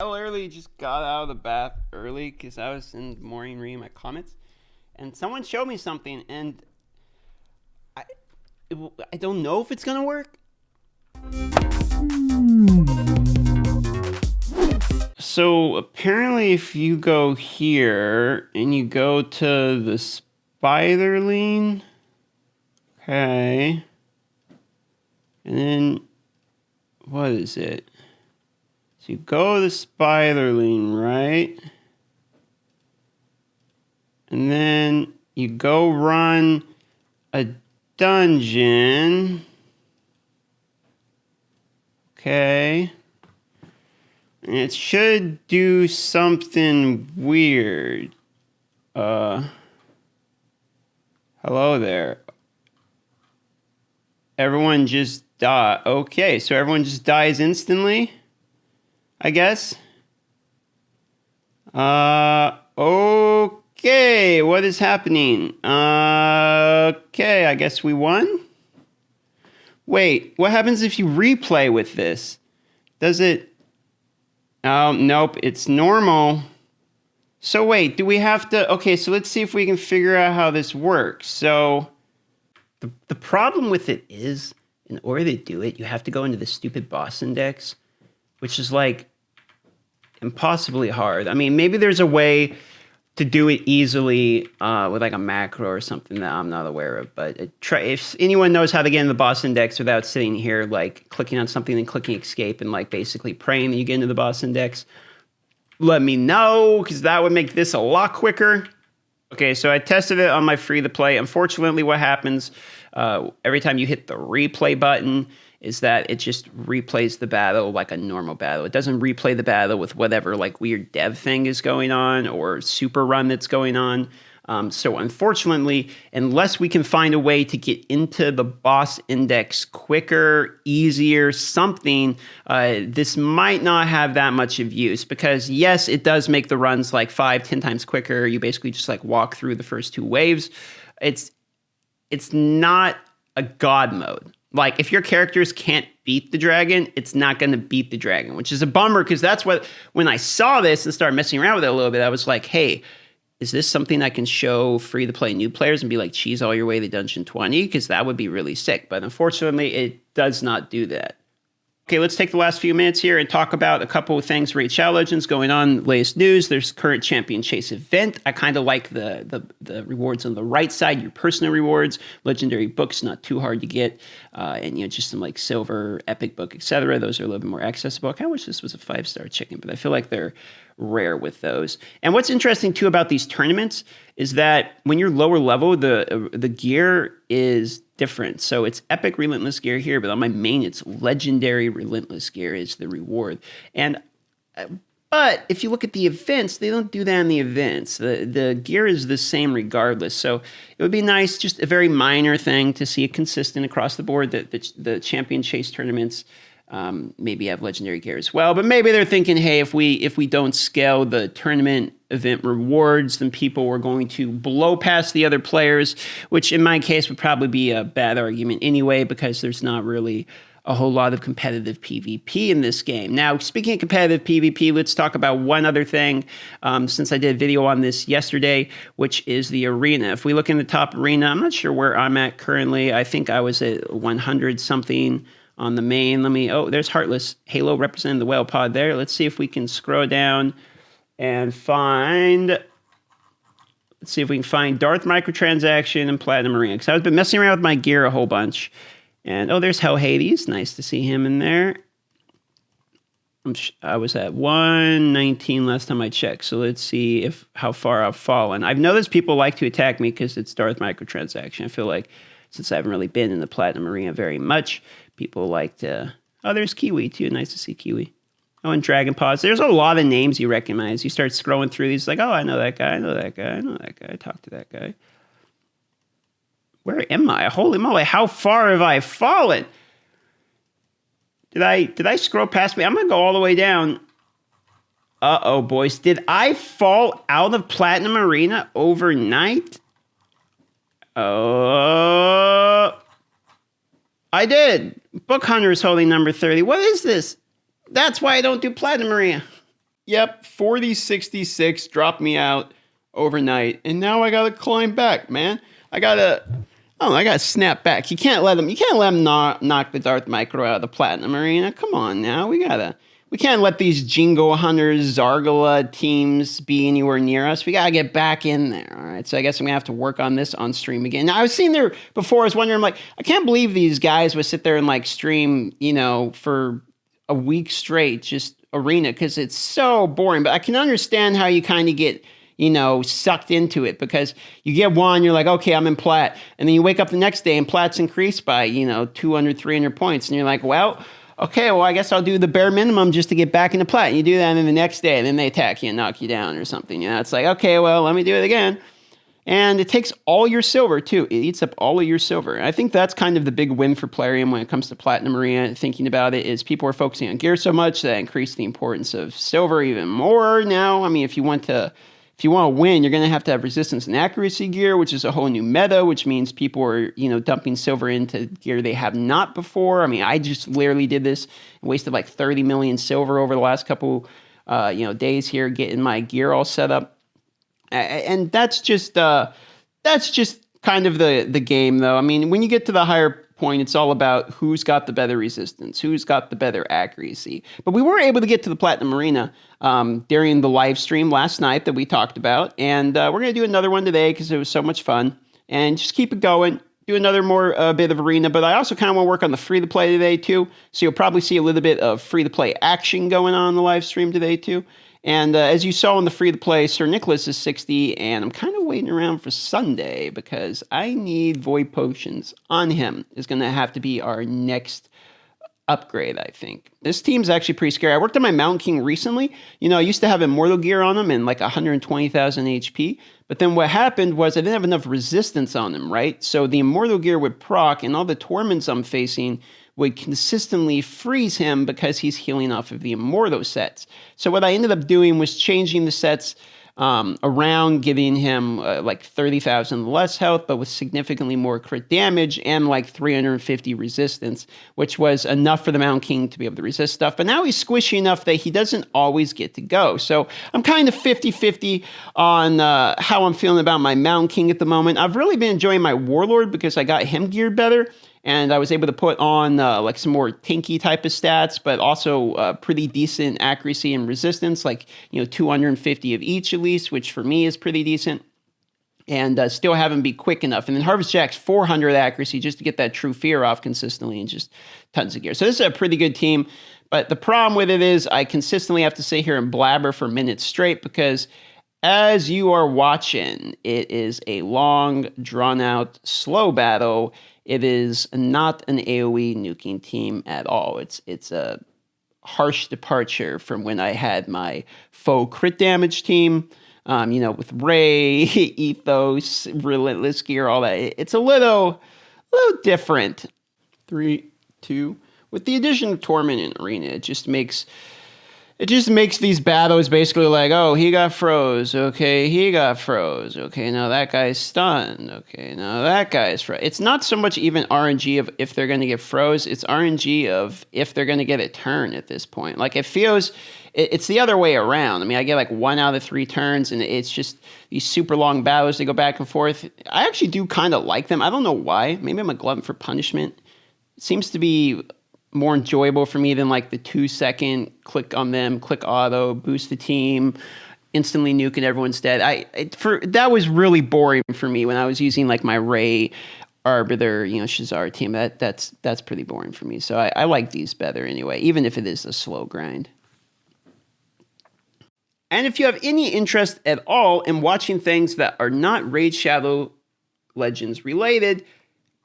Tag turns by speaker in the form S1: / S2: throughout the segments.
S1: I literally just got out of the bath early because I was in the morning reading my comments, and someone showed me something, and I, I don't know if it's gonna work. So apparently, if you go here and you go to the spiderling, okay, and then what is it? So you go to the spiderling, right? And then you go run a dungeon. Okay. And it should do something weird. Hello there. Everyone just die. Okay, so everyone just dies instantly, I guess. Okay, what is happening? Okay, I guess we won? Wait, what happens if you replay with this? Does it... Oh, nope, it's normal. So wait, do we have to... Okay, so let's see if we can figure out how this works. So, the problem with it is, in order to do it, you have to go into the stupid boss index, which is like impossibly hard. I mean, maybe there's a way to do it easily with like a macro or something that I'm not aware of. But if anyone knows how to get into the boss index without sitting here like clicking on something and clicking escape and like basically praying that you get into the boss index, let me know, because that would make this a lot quicker. Okay, so I tested it on my free to play. Unfortunately, what happens every time you hit the replay button is that it just replays the battle like a normal battle. It doesn't replay the battle with whatever like weird dev thing is going on or super run that's going on. So unfortunately, unless we can find a way to get into the boss index quicker, easier, something, this might not have that much of use, because yes, it does make the runs like 5-10 times quicker. You basically just like walk through the first two waves. It's not a god mode. Like, if your characters can't beat the dragon, it's not going to beat the dragon, which is a bummer, because that's what, when I saw this and started messing around with it a little bit, I was like, hey, is this something I can show free-to-play new players and be like, cheese all your way to Dungeon 20? Because that would be really sick. But unfortunately, it does not do that. Okay, let's take the last few minutes here and talk about a couple of things. Raid Shadow Legends going on, latest news. There's current Champion Chase event. I kind of like the rewards on the right side, your personal rewards. Legendary books, not too hard to get. And, you know, just some like silver, epic book, etc. Those are a little bit more accessible. I kind of wish this was a 5-star chicken, but I feel like they're rare with those. And what's interesting too about these tournaments is that when you're lower level, the gear is different. So it's epic relentless gear here, but on my main, it's legendary relentless gear is the reward. And but if you look at the events, they don't do that in the events. The gear is the same regardless. So it would be nice, just a very minor thing, to see it consistent across the board, that the Champion Chase tournaments maybe have legendary gear as well. But maybe they're thinking, hey, if we don't scale the tournament event rewards, then people are going to blow past the other players, which in my case would probably be a bad argument anyway, because there's not really a whole lot of competitive PvP in this game. Now, speaking of competitive PvP, let's talk about one other thing, since I did a video on this yesterday, which is the arena. If we look in the top arena, I'm not sure where I'm at currently. I think I was at 100 something on the main. Oh, there's Heartless Halo representing the whale pod there. Let's see if we can scroll down and find, let's see if we can find Darth Microtransaction and Platinum Arena, because I've been messing around with my gear a whole bunch. And oh, there's Hell Hades. Nice to see him in there. I was at 119 last time I checked, so let's see how far I've fallen. I've noticed people like to attack me because it's Darth Microtransaction. I feel like since I haven't really been in the Platinum Arena very much, people like to... Oh, there's Kiwi, too. Nice to see Kiwi. Oh, and Dragon Paws. There's a lot of names you recognize. You start scrolling through these, like, oh, I know that guy, I know that guy, I know that guy, I talked to that guy. Where am I? Holy moly, how far have I fallen? Did I scroll past me? I'm going to go all the way down. Uh-oh, boys. Did I fall out of Platinum Arena overnight? I did. Book Hunter is holding number 30. What is this? That's why I don't do Platinum Arena. Yep, 4066 dropped me out overnight, and now I gotta climb back, man. I gotta snap back. You can't let them knock the Darth Micro out of the Platinum Arena. Come on now, we can't let these Jingo Hunters, Zargala teams be anywhere near us. We gotta get back in there, all right? So I guess I'm gonna have to work on this on stream again. Now, I was sitting there before, I was wondering, like, I can't believe these guys would sit there and, like, stream, for a week straight, just Arena, because it's so boring. But I can understand how you kind of get, sucked into it, because you get one, you're like, okay, I'm in Plat. And then you wake up the next day and Plat's increased by, 200, 300 points. And you're like, well, okay, I guess I'll do the bare minimum just to get back into Plat. And you do that, and then the next day, and then they attack you and knock you down or something. It's like, okay, well, let me do it again. And it takes all your silver, too. It eats up all of your silver. And I think that's kind of the big win for Plarium when it comes to Platinum Arena. Thinking about it is people are focusing on gear so much that increased the importance of silver even more now. I mean, if you want to win, you're going to have resistance and accuracy gear, which is a whole new meta, which means people are, dumping silver into gear they have not before. I mean, I just literally did this and wasted like 30 million silver over the last couple, days here getting my gear all set up. And that's just kind of the game, though. I mean, when you get to the higher point, it's all about who's got the better resistance, who's got the better accuracy. But we were able to get to the Platinum Arena during the live stream last night that we talked about, and we're going to do another one today because it was so much fun, and just keep it going. Do another more bit of Arena, but I also kind of want to work on the free-to-play today, too. So you'll probably see a little bit of free-to-play action going on in the live stream today, too. And as you saw in the free-to-play, Sir Nicholas is 60, and I'm kind of waiting around for Sunday because I need Void Potions on him. Is going to have to be our next upgrade, I think. This team's actually pretty scary. I worked on my Mountain King recently. I used to have Immortal Gear on him and like 120,000 HP. But then what happened was I didn't have enough resistance on him, right? So the Immortal Gear would proc, and all the torments I'm facing would consistently freeze him because he's healing off of the Immortal sets. So what I ended up doing was changing the sets around, giving him like 30,000 less health, but with significantly more crit damage and like 350 resistance, which was enough for the Mountain King to be able to resist stuff. But now he's squishy enough that he doesn't always get to go. So I'm kind of 50-50 on how I'm feeling about my Mountain King at the moment. I've really been enjoying my Warlord because I got him geared better. And I was able to put on like some more tanky type of stats, but also pretty decent accuracy and resistance, like 250 of each at least, which for me is pretty decent. And still have him be quick enough. And then Harvest Jack's 400 accuracy just to get that True Fear off consistently and just tons of gear. So this is a pretty good team. But the problem with it is I consistently have to sit here and blabber for minutes straight because as you are watching, it is a long, drawn-out, slow battle. It is not an AoE nuking team at all. It's a harsh departure from when I had my faux crit damage team, with Ray, Ethos, Relentless Gear, all that. It's a little different. 3, 2. With the addition of Torment and Arena, it just makes these battles basically like, oh, he got froze. Okay, he got froze. Okay, now that guy's stunned. Okay, now that guy's froze. It's not so much even RNG of if they're going to get froze. It's RNG of if they're going to get a turn at this point. Like, it's the other way around. I mean, I get like 1 out of 3 turns, and it's just these super long battles. They go back and forth. I actually do kind of like them. I don't know why. Maybe I'm a glutton for punishment. It seems to be more enjoyable for me than like the 2-second click on them, click auto, boost the team, instantly nuke and everyone's dead. That was really boring for me when I was using like my Ray, Arbiter, Shazar team. That's pretty boring for me. So I like these better anyway, even if it is a slow grind. And if you have any interest at all in watching things that are not Raid Shadow Legends related,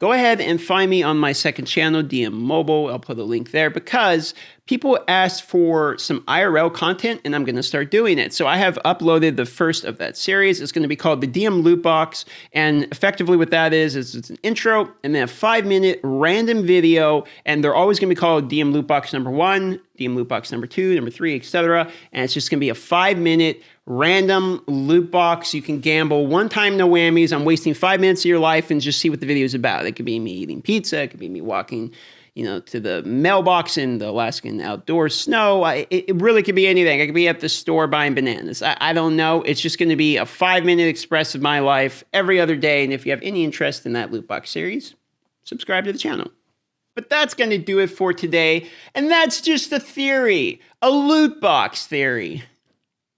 S1: go ahead and find me on my second channel, DM Mobile. I'll put a link there because people asked for some IRL content, and I'm going to start doing it. So I have uploaded the first of that series. It's going to be called the DM Loot Box, and effectively what that is it's an intro and then a 5-minute random video, and they're always going to be called DM Loot Box number 1, DM Loot Box number 2, number 3, etc. And it's just going to be a 5-minute random loot box. You can gamble one time, no whammies. I'm wasting 5 minutes of your life and just see what the video is about. It could be me eating pizza. It could be me walking, to the mailbox in the Alaskan outdoor snow. It really could be anything. I could be at the store buying bananas. I don't know. It's just going to be a 5-minute express of my life every other day. And if you have any interest in that loot box series, subscribe to the channel. But that's going to do it for today. And that's just a theory, a loot box theory.